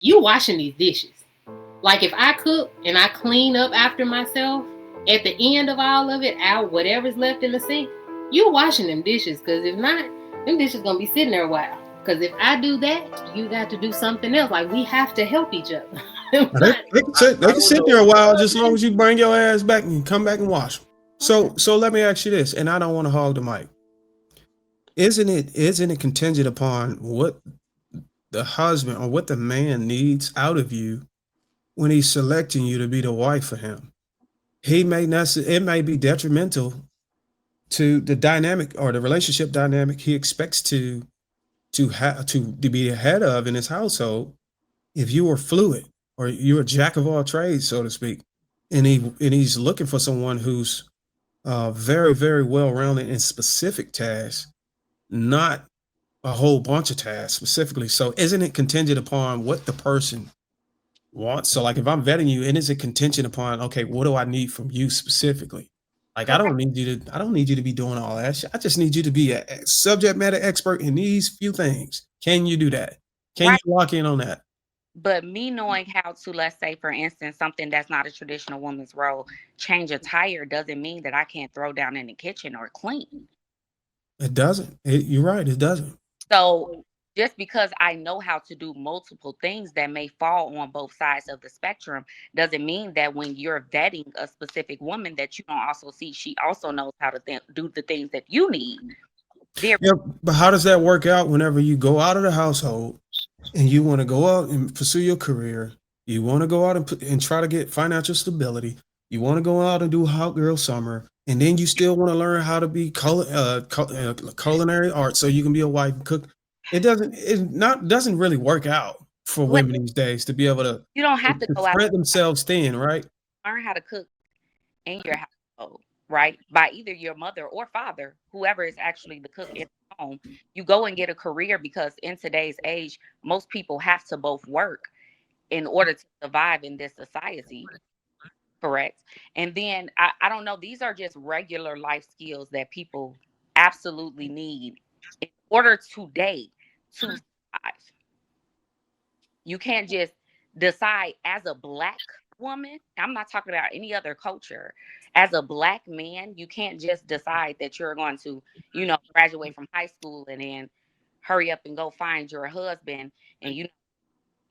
you washing these dishes. Like if I cook and I clean up after myself, at the end of all of it, out whatever's left in the sink, you washing them dishes. Because if not, them dishes gonna be sitting there a while. Because if I do that, you got to do something else. Like we have to help each other. They can sit there a while just as long as you bring your ass back and come back and wash them. So let me ask you this, and I don't want to hog the mic. Isn't it contingent upon what the husband or what the man needs out of you when he's selecting you to be the wife for him? It may be detrimental to the dynamic or the relationship dynamic he expects to be the head of in his household if you are fluid or you're a jack of all trades, so to speak, and he's looking for someone who's very, very well-rounded in specific tasks, not a whole bunch of tasks specifically. So isn't it contingent upon what the person wants? So like if I'm vetting you, and is it contingent upon, okay, what do I need from you specifically? Like I don't need you to be doing all that shit. I just need you to be a subject matter expert in these few things. Can you do that? Can you lock in on that? But me knowing how to, let's say, for instance, something that's not a traditional woman's role, change a tire doesn't mean that I can't throw down in the kitchen or clean. It doesn't. You're right. It doesn't. So just because I know how to do multiple things that may fall on both sides of the spectrum doesn't mean that when you're vetting a specific woman that you don't also see she also knows how to do the things that you need. Yeah, but how does that work out whenever you go out of the household and you want to go out and pursue your career? You want to go out and try to get financial stability. You want to go out and do hot girl summer. And then you still want to learn how to be culinary art so you can be a wife and cook. It doesn't really work out for women these days to be able to. You don't have to go out spread themselves thin, right? Learn how to cook in your household, right? By either your mother or father, whoever is actually the cook in the home. You go and get a career because in today's age, most people have to both work in order to survive in this society. Correct. And then I don't know, these are just regular life skills that people absolutely need in order today to survive. You can't just decide as a Black woman. I'm not talking about any other culture. As a Black man, you can't just decide that you're going to, graduate from high school and then hurry up and go find your husband and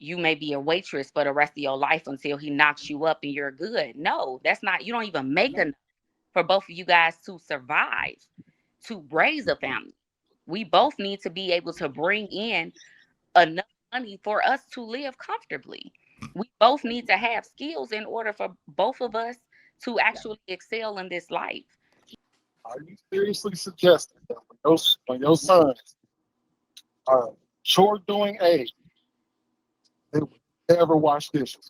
you may be a waitress for the rest of your life until he knocks you up and you're good. No, that's not, you don't even make enough for both of you guys to survive, to raise a family. We both need to be able to bring in enough money for us to live comfortably. We both need to have skills in order for both of us to actually excel in this life. Are you seriously suggesting that when your sons are chore doing age, they would never wash dishes?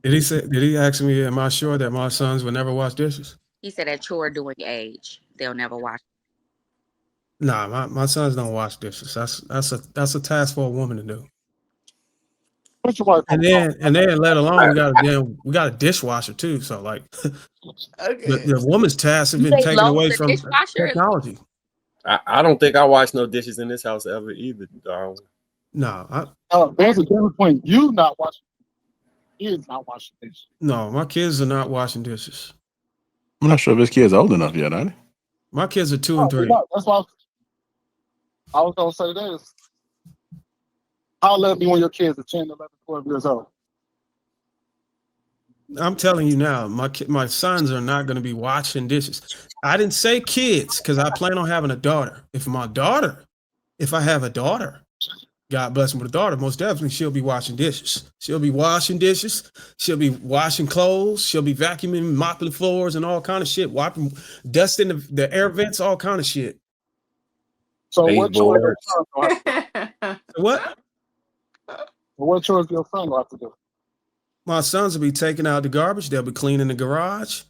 Did he ask me, am I sure that my sons will never wash dishes? He said at chore doing age, they'll never wash. Nah, my sons don't wash dishes. That's a task for a woman to do. And then let alone we got a dishwasher too. So like the woman's tasks have been taken away from technology. I don't think I wash no dishes in this house ever either, Darwin. No, there's a difference between you not washing, kids not washing dishes. No, my kids are not washing dishes. I'm not sure if his kids old enough yet, are they? My kids are 2 and 3. That's why I was gonna say this. How old be when your kids are 10, 11, 12 years old? I'm telling you now, my sons are not going to be washing dishes. I didn't say kids because I plan on having a daughter. If I have a daughter, God bless me with a daughter, most definitely she'll be washing dishes. She'll be washing dishes. She'll be washing clothes. She'll be vacuuming, mopping the floors and all kind of shit, wiping, dusting the air vents, all kind of shit. So what chores? What? What chores your son will have to do? My sons will be taking out the garbage. They'll be cleaning the garage.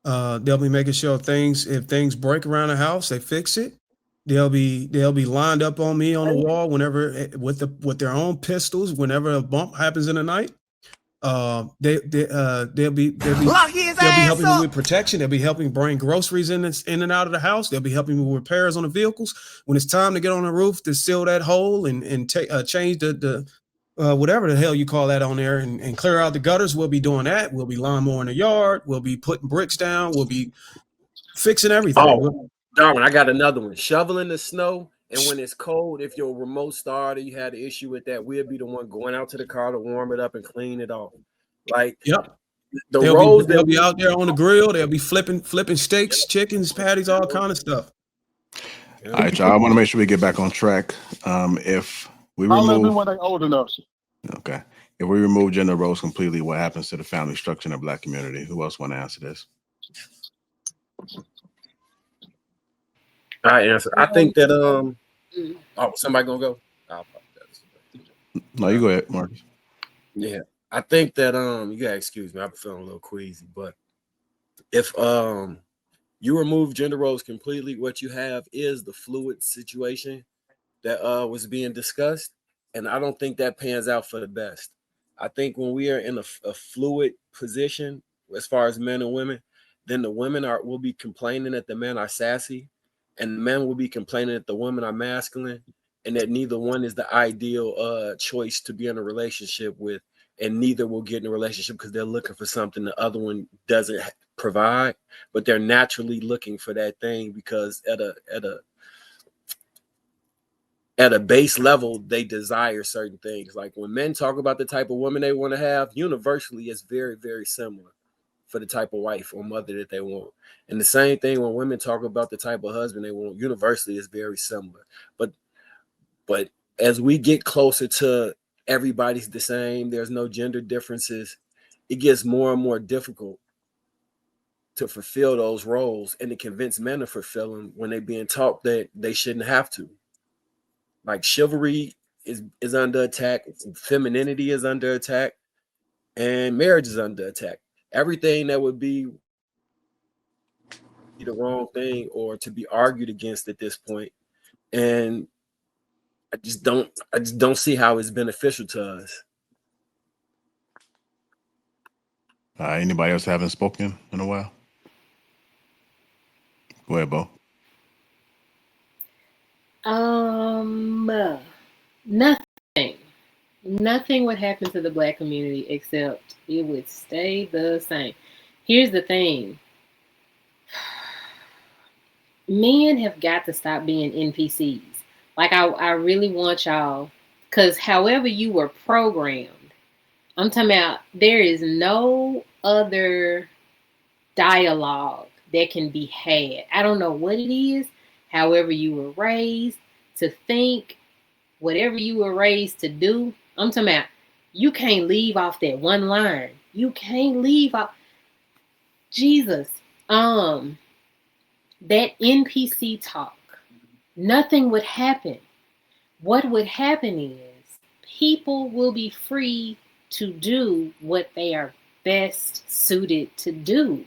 They'll be making sure if things break around the house, they fix it. They'll be lined up on me on the wall whenever with their own pistols. Whenever a bump happens in the night, they'll be They'll be helping me with protection. They'll be helping bring groceries in and out of the house. They'll be helping me with repairs on the vehicles. When it's time to get on the roof to seal that hole and change the whatever the hell you call that on there and clear out the gutters, we'll be doing that. We'll be lawnmowing in the yard. We'll be putting bricks down. We'll be fixing everything. Oh, Darwin, I got another one. Shoveling the snow. And when it's cold, if your remote started, you had an issue with that, we'll be the one going out to the car to warm it up and clean it off. Like, yep. they'll be out there on the grill. They'll be flipping steaks, chickens, patties, all kind of stuff. All right, y'all. I want to make sure we get back on track. If we I'll let them remove, when they're old enough. okay, if we remove gender roles completely, what happens to the family structure in the Black community? Who else want to answer this? I answer. I think that somebody gonna go. I'll apologize. No, you go ahead, Marcus. Yeah, I think that you gotta excuse me. I'm feeling a little queasy, but if you remove gender roles completely, what you have is the fluid situation that was being discussed, and I don't think that pans out for the best. I think when we are in a fluid position as far as men and women, then the women will be complaining that the men are sassy, and the men will be complaining that the women are masculine, and that neither one is the ideal choice to be in a relationship with, and neither will get in a relationship because they're looking for something the other one doesn't provide, but they're naturally looking for that thing because at a base level, they desire certain things. Like when men talk about the type of woman they want to have, universally, it's very, very similar for the type of wife or mother that they want. And the same thing when women talk about the type of husband they want, universally is very similar. But as we get closer to everybody's the same, there's no gender differences, it gets more and more difficult to fulfill those roles and to convince men to fulfill them when they're being taught that they shouldn't have to. Like chivalry is under attack, femininity is under attack, and marriage is under attack. Everything that would be the wrong thing or to be argued against at this point. And I just don't see how it's beneficial to us. Anybody else haven't spoken in a while? Go ahead, Bo. Nothing would happen to the Black community except it would stay the same. Here's the thing. Men have got to stop being NPCs. Like I really want y'all, because however you were programmed, I'm talking about there is no other dialogue that can be had. I don't know what it is, however you were raised to think, whatever you were raised to do. I'm talking about you can't leave off that one line. You can't leave off Jesus. That NPC talk. Nothing would happen. What would happen is people will be free to do what they are best suited to do.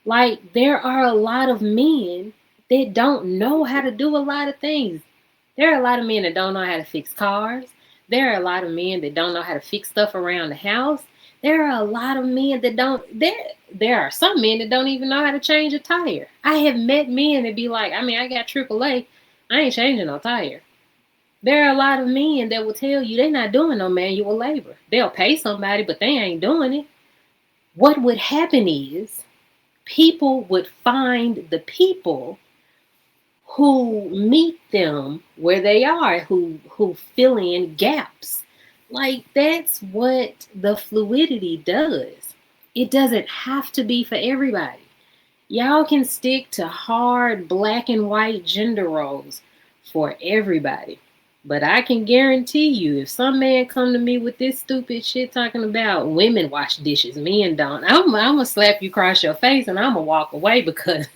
Like there are a lot of men that don't know how to do a lot of things. There are a lot of men that don't know how to fix cars. There are a lot of men that don't know how to fix stuff around the house. There are a lot of men that don't. There are some men that don't even know how to change a tire. I have met men that be like, I got AAA. I ain't changing no tire. There are a lot of men that will tell you they're not doing no manual labor. They'll pay somebody, but they ain't doing it. What would happen is people would find the people who meet them where they are, who fill in gaps. Like that's what the fluidity does. It doesn't have to be for everybody. Y'all can stick to hard black and white gender roles for everybody. But I can guarantee you, if some man come to me with this stupid shit talking about women wash dishes, men don't, I'm gonna slap you across your face and I'm gonna walk away because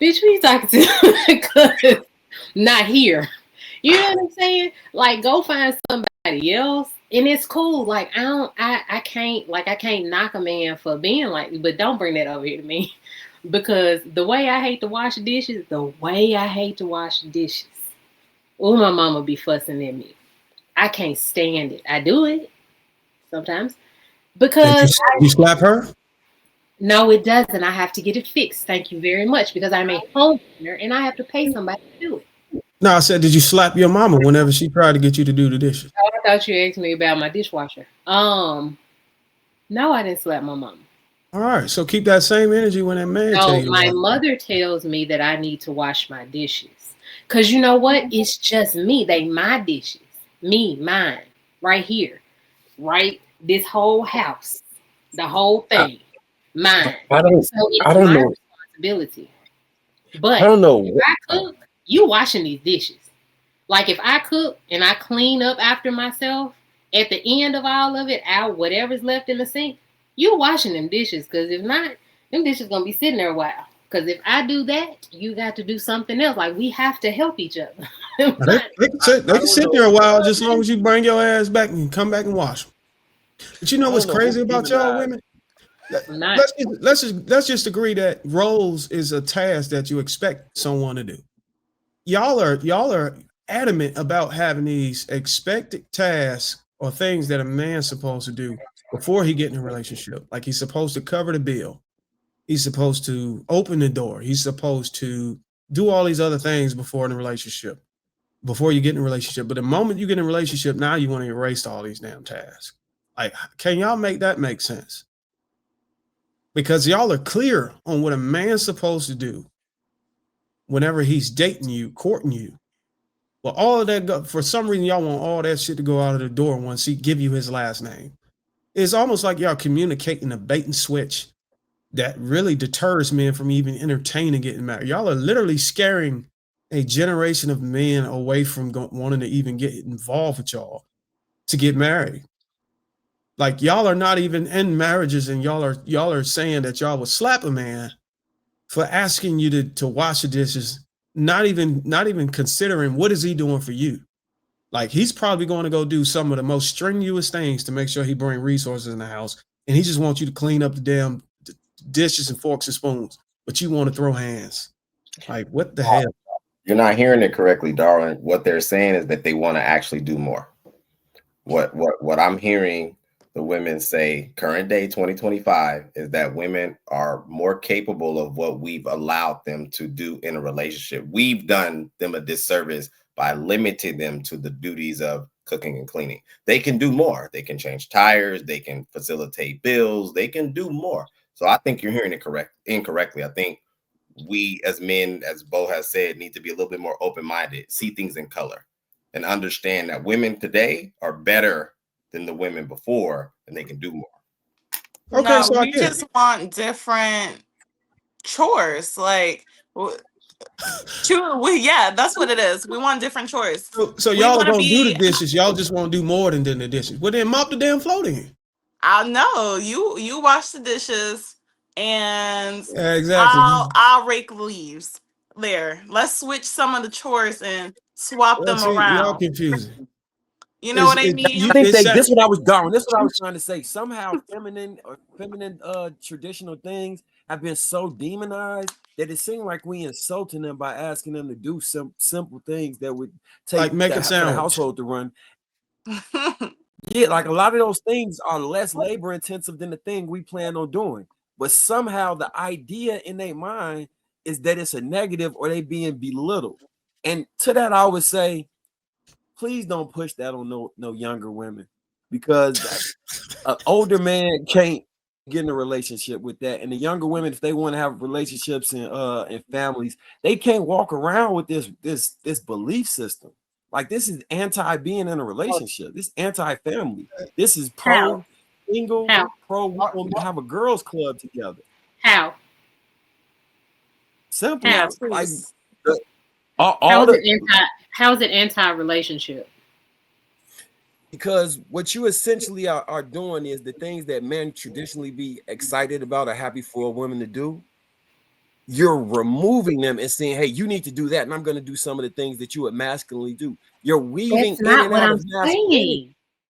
bitch, who you talking to? Because not here. You know what I'm saying? Like, go find somebody else, and it's cool. Like, I can't knock a man for being like, but don't bring that over here to me, because the way I hate to wash dishes, oh, my mama be fussing at me. I can't stand it. I do it sometimes because you slap her. No, it doesn't. I have to get it fixed. Thank you very much, because I'm a homeowner and I have to pay somebody to do it. No, I said, did you slap your mama whenever she tried to get you to do the dishes? Oh, I thought you asked me about my dishwasher. No, I didn't slap my mom. All right, so keep that same energy when that man tell No, you to my wash. mother tells me that I need to wash my dishes. Cause you know what? It's just me. They my dishes. Me, mine. Right here. Right? This whole house. The whole I, thing. Mine. I don't So it's I don't my know. responsibility. I But don't know. if I cook, you washing these dishes. Like if I cook and I clean up after myself, at the end of all of it, out whatever's left in the sink, you washing them dishes. Cause if not, them dishes gonna be sitting there a while. Cause if I do that, you got to do something else. Like we have to help each other. If Now, not, they can sit, they I can don't sit there a know. while just as long as you bring your ass back and come back and wash them. But you know I what's don't know who crazy about y'all demonized. women? I'm not. Let's just agree that roles is a task that you expect someone to do. Y'all are adamant about having these expected tasks or things that a man's supposed to do before he get in a relationship. Like he's supposed to cover the bill. He's supposed to open the door. He's supposed to do all these other things before in a relationship, before you get in a relationship. But the moment you get in a relationship, now you want to erase all these damn tasks. Like, can y'all make that make sense? Because y'all are clear on what a man's supposed to do whenever he's dating you, courting you. Well, all of that, for some reason, y'all want all that shit to go out of the door once he give you his last name. It's almost like y'all communicating a bait and switch that really deters men from even entertaining getting married. Y'all are literally scaring a generation of men away from wanting to even get involved with y'all to get married. Like y'all are not even in marriages, and y'all are saying that y'all would slap a man for asking you to wash the dishes, not even considering what is he doing for you. Like he's probably going to go do some of the most strenuous things to make sure he bring resources in the house, and he just wants you to clean up the damn dishes and forks and spoons, but you want to throw hands. Like what the hell? You're not hearing it correctly, darling. What they're saying is that they want to actually do more. What I'm hearing the women say current day 2025 is that women are more capable of what we've allowed them to do in a relationship. We've done them a disservice by limiting them to the duties of cooking and cleaning. They can do more. They can change tires, they can facilitate bills, they can do more. So I think you're hearing it incorrectly. I think we as men, as Bo has said, need to be a little bit more open-minded, see things in color, and understand that women today are better than the women before, and they can do more. Okay, No, so I we get it. just want different chores. Like, yeah, that's what it is. We want different chores. So We y'all are want to gonna do the be. dishes. Y'all just want to do more than the dishes. Well, then mop the damn floor then. I know you wash the dishes, and Yeah, exactly. I'll rake leaves. There, let's switch some of the chores and swap Well, them see, y'all around. confusing. You know what I I mean? think It's this what I was darling. This what I was trying to say. Somehow feminine traditional things have been so demonized that it seemed like we insulting them by asking them to do some simple things that would take like make a for the sandwich. household to run. Yeah, like a lot of those things are less labor intensive than the thing we plan on doing. But somehow the idea in their mind is that it's a negative or they being belittled. And to that, I would say, please don't push that on no younger women, because an older man can't get in a relationship with that. And the younger women, if they want to have relationships and families, they can't walk around with this belief system. Like this is anti being in a relationship. This anti-family. This is How? pro single, How? pro we want to have a girls club together. How? Simple. How? Like Please. all the How is it anti-relationship? because what you essentially are doing is the things that men traditionally be excited about or happy for a woman to do. You're removing them and saying, hey, you need to do that, and I'm going to do some of the things that you would masculinely do. You're weaving That's in not and what out I'm of masculinity. saying.